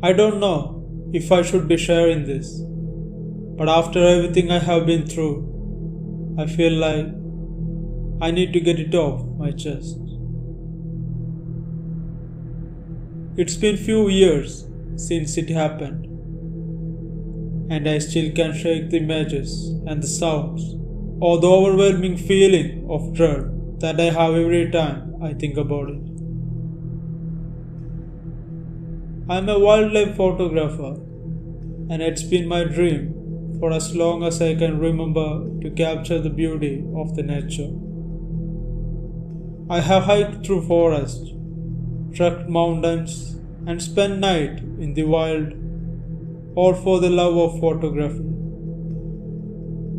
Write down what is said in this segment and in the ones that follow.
I don't know if I should be sharing this, but after everything I have been through, I feel like I need to get it off my chest. It's been few years since it happened, and I still can shake the images and the sounds or the overwhelming feeling of dread that I have every time I think about it. I'm a wildlife photographer, and it's been my dream for as long as I can remember to capture the beauty of the nature. I have hiked through forests, trekked mountains, and spent night in the wild, all for the love of photography.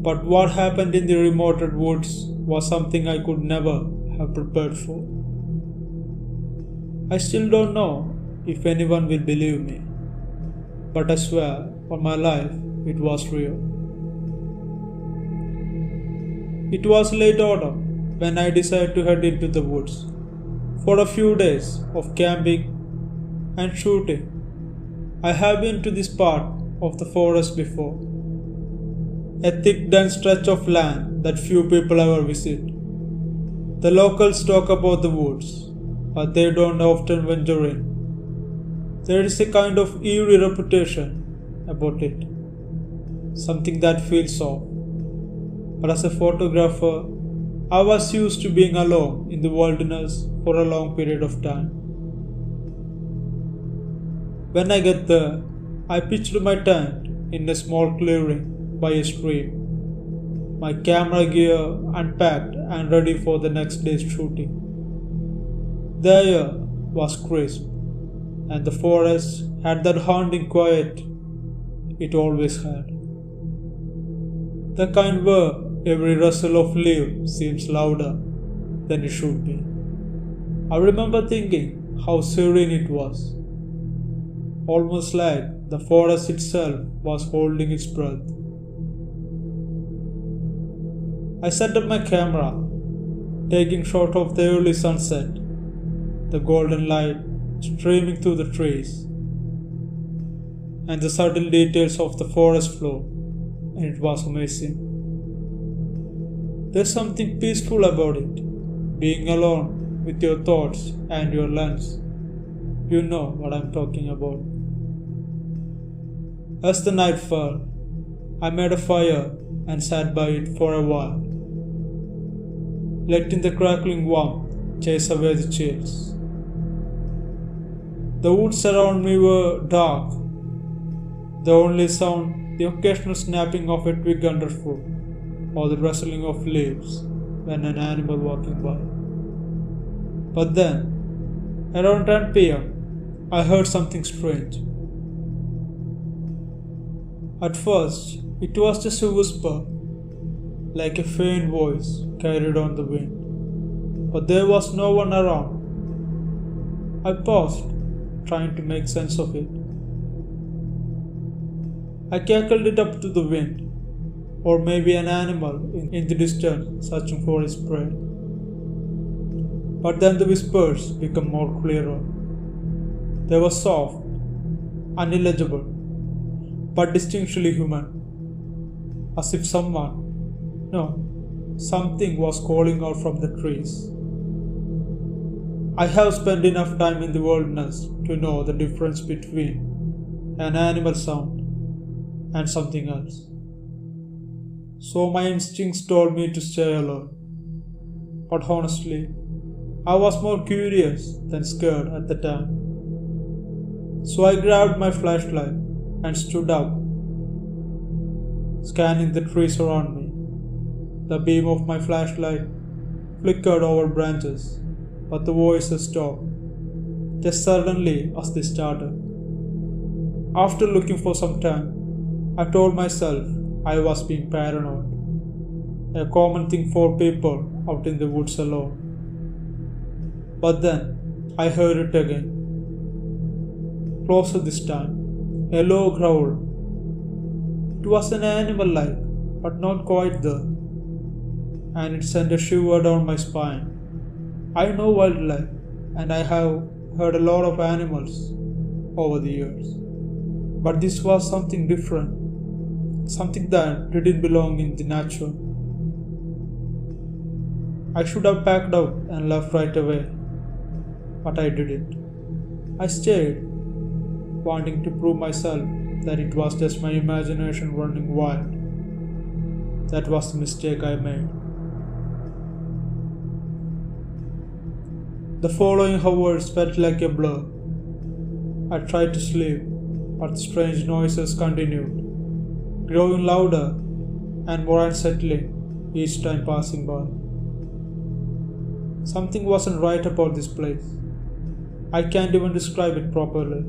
But what happened in the remote woods was something I could never have prepared for. I still don't know if anyone will believe me, but I swear on my life it was real. It was late autumn when I decided to head into the woods for a few days of camping and shooting. I have been to this part of the forest before, a thick dense stretch of land that few people ever visit. The locals talk about the woods, but they don't often venture in. There is a kind of eerie reputation about it, something that feels off. But as a photographer, I was used to being alone in the wilderness for a long period of time. When I get there, I pitched my tent in a small clearing by a stream, my camera gear unpacked and ready for the next day's shooting. The air was crisp, and the forest had that haunting quiet it always had. The kind where every rustle of leaf seems louder than it should be. I remember thinking how serene it was, almost like the forest itself was holding its breath. I set up my camera, taking shot of the early sunset, the golden light streaming through the trees, and the subtle details of the forest floor, and it was amazing. There's something peaceful about it, being alone with your thoughts and your lens. You know what I'm talking about. As the night fell, I made a fire and sat by it for a while, letting the crackling warmth chase away the chills. The woods around me were dark, the only sound the occasional snapping of a twig underfoot or the rustling of leaves when an animal walking by. But then, around 10 p.m., I heard something strange. At first, it was just a whisper, like a faint voice carried on the wind, but there was no one around. I paused, trying to make sense of it. I cackled it up to the wind, or maybe an animal in the distance searching for its prey. But then the whispers became more clearer. They were soft, unillegible, but distinctly human, as if something was calling out from the trees. I have spent enough time in the wilderness to know the difference between an animal sound and something else. So my instincts told me to stay alert. But honestly, I was more curious than scared at the time. So I grabbed my flashlight and stood up, scanning the trees around me. The beam of my flashlight flickered over branches, but the voices stopped, just suddenly as they started. After looking for some time, I told myself I was being paranoid, a common thing for people out in the woods alone. But then I heard it again, closer this time, a low growl. It was an animal-like, but not quite there, and it sent a shiver down my spine. I know wildlife, and I have heard a lot of animals over the years, But this was something different, something that didn't belong in the natural. I should have packed up and left right away, but I didn't. I stayed, wanting to prove myself that it was just my imagination running wild. That was the mistake I made. The following hours felt like a blur. I tried to sleep, but strange noises continued, growing louder and more unsettling each time passing by. Something wasn't right about this place. I can't even describe it properly.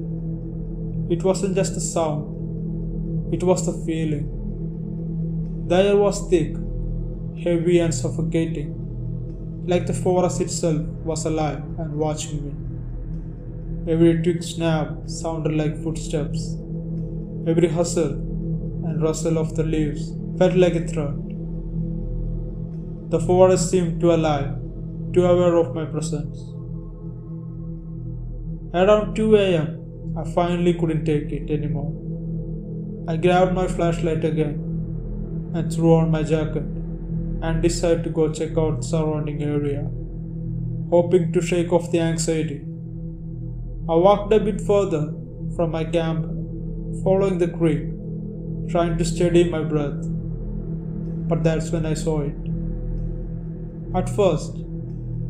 It wasn't just the sound, it was the feeling. The air was thick, heavy and suffocating, like the forest itself was alive and watching me. Every twig snap sounded like footsteps. Every hustle and rustle of the leaves felt like a threat. The forest seemed too alive, too aware of my presence. Around 2 a.m., I finally couldn't take it anymore. I grabbed my flashlight again and threw on my jacket and decided to go check out the surrounding area, hoping to shake off the anxiety. I walked a bit further from my camp, following the creek, trying to steady my breath. But that's when I saw it. At first,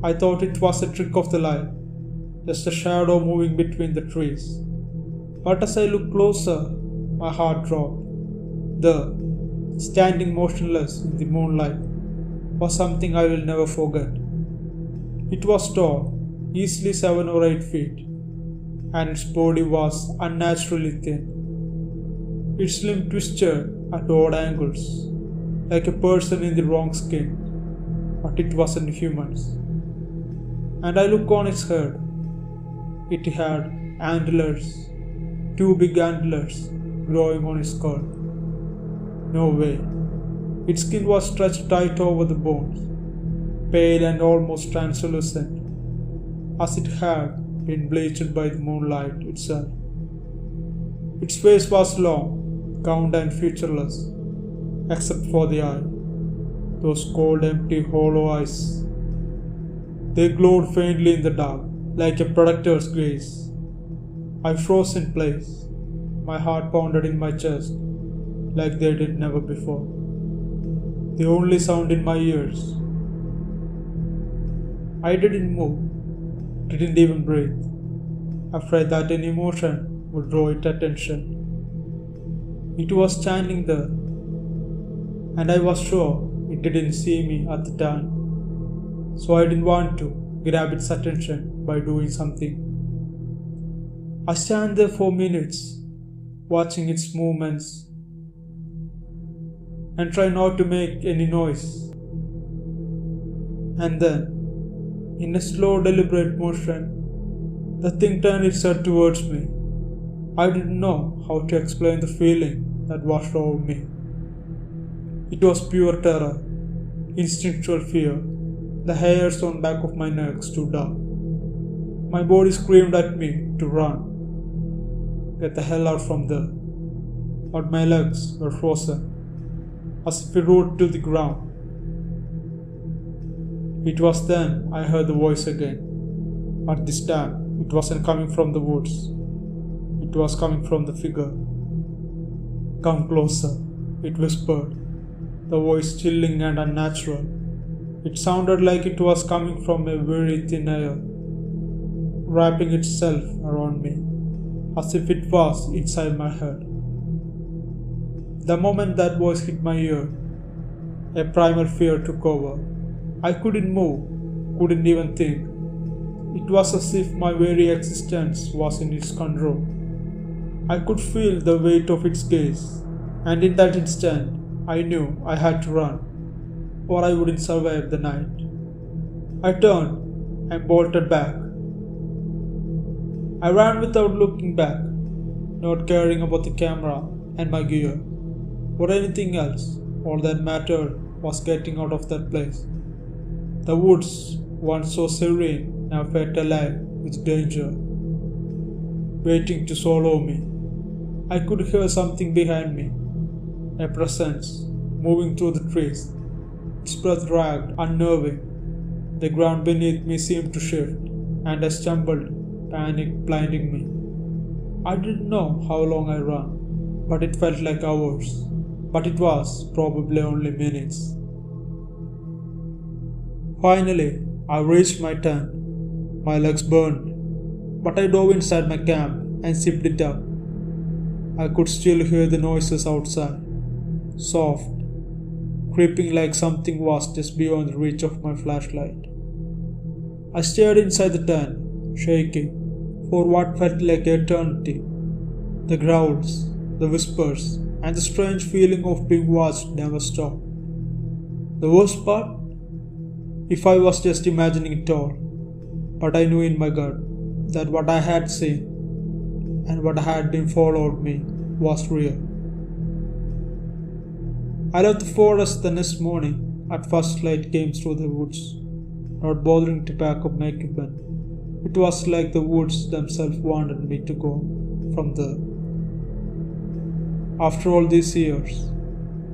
I thought it was a trick of the light, just a shadow moving between the trees. But as I looked closer, my heart dropped. There, standing motionless in the moonlight, was something I will never forget. It was tall, easily 7 or 8 feet, and its body was unnaturally thin. Its limbs twisted at odd angles, like a person in the wrong skin, but it wasn't humans. And I looked on its head. It had antlers, 2 big antlers growing on its skull. No way. Its skin was stretched tight over the bones, pale and almost translucent, as it had been bleached by the moonlight itself. Its face was long, gaunt and featureless, except for the eye. Those cold, empty, hollow eyes. They glowed faintly in the dark, like a predator's gaze. I froze in place. My heart pounded in my chest, like they did never before. The only sound in my ears. I didn't move, didn't even breathe, afraid that any motion would draw its attention. It was standing there, and I was sure it didn't see me at the time, so I didn't want to grab its attention by doing something. I stand there for minutes, watching its movements, and try not to make any noise. And then, in a slow, deliberate motion, the thing turned its head towards me. I didn't know how to explain the feeling that washed over me. It was pure terror, instinctual fear. The hairs on the back of my neck stood up. My body screamed at me to run, get the hell out from there. But my legs were frozen, as if rooted to the ground. It was then I heard the voice again, but this time it wasn't coming from the woods. It was coming from the figure. "Come closer," it whispered, the voice chilling and unnatural. It sounded like it was coming from a very thin air, wrapping itself around me, as if it was inside my head. The moment that voice hit my ear, a primal fear took over. I couldn't move, couldn't even think. It was as if my very existence was in its control. I could feel the weight of its gaze, and in that instant, I knew I had to run, or I wouldn't survive the night. I turned and bolted back. I ran without looking back, not caring about the camera and my gear, or anything else. All that mattered was getting out of that place. The woods, once so serene, now felt alive with danger, waiting to swallow me. I could hear something behind me, a presence moving through the trees. Its breath dragged, unnerving. The ground beneath me seemed to shift, and I stumbled, panic blinding me. I didn't know how long I ran, but it felt like hours. But it was probably only minutes. Finally, I reached my tent. My legs burned, but I dove inside my camp and zipped it up. I could still hear the noises outside, soft, creeping like something was just beyond the reach of my flashlight. I stared inside the tent, shaking, for what felt like eternity. The growls, the whispers, and the strange feeling of being watched never stopped. The worst part? If I was just imagining it all, but I knew in my gut that what I had seen and what had been followed me was real. I left the forest the next morning at first light came through the woods, not bothering to pack up my equipment. It was like the woods themselves wanted me to go from there. After all these years,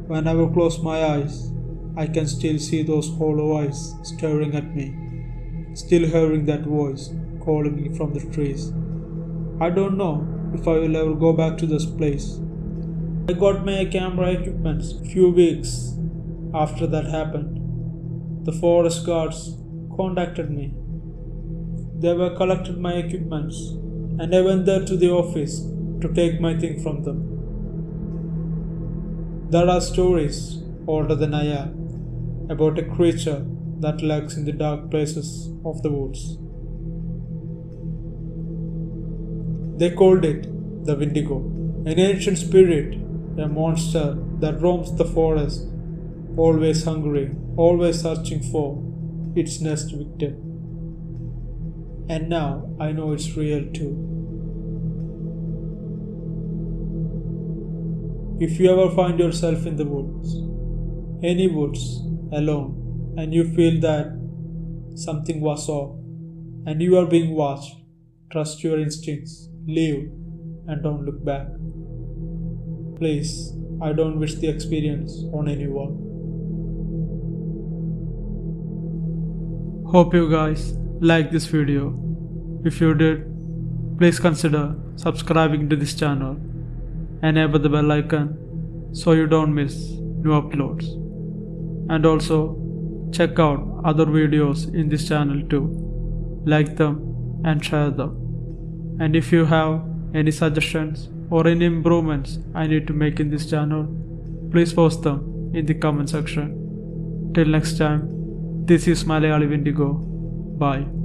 whenever I close my eyes, I can still see those hollow eyes staring at me, still hearing that voice calling me from the trees. I don't know if I will ever go back to this place. I got my camera equipment a few weeks after that happened. The forest guards contacted me. They were collected my equipment and I went there to the office to take my thing from them. There are stories older than I am about a creature that lurks in the dark places of the woods. They called it the Wendigo, an ancient spirit, a monster that roams the forest, always hungry, always searching for its next victim. And now I know it's real too. If you ever find yourself in the woods, any woods, alone, and you feel that something was off, and you are being watched, trust your instincts, leave, and don't look back. Please, I don't wish the experience on anyone. Hope you guys liked this video. If you did, please consider subscribing to this channel. Enable the bell icon so you don't miss new uploads. And also check out other videos in this channel too. Like them and share them. And if you have any suggestions or any improvements I need to make in this channel, please post them in the comment section. Till next time, this is Malayali Wendigo. Bye.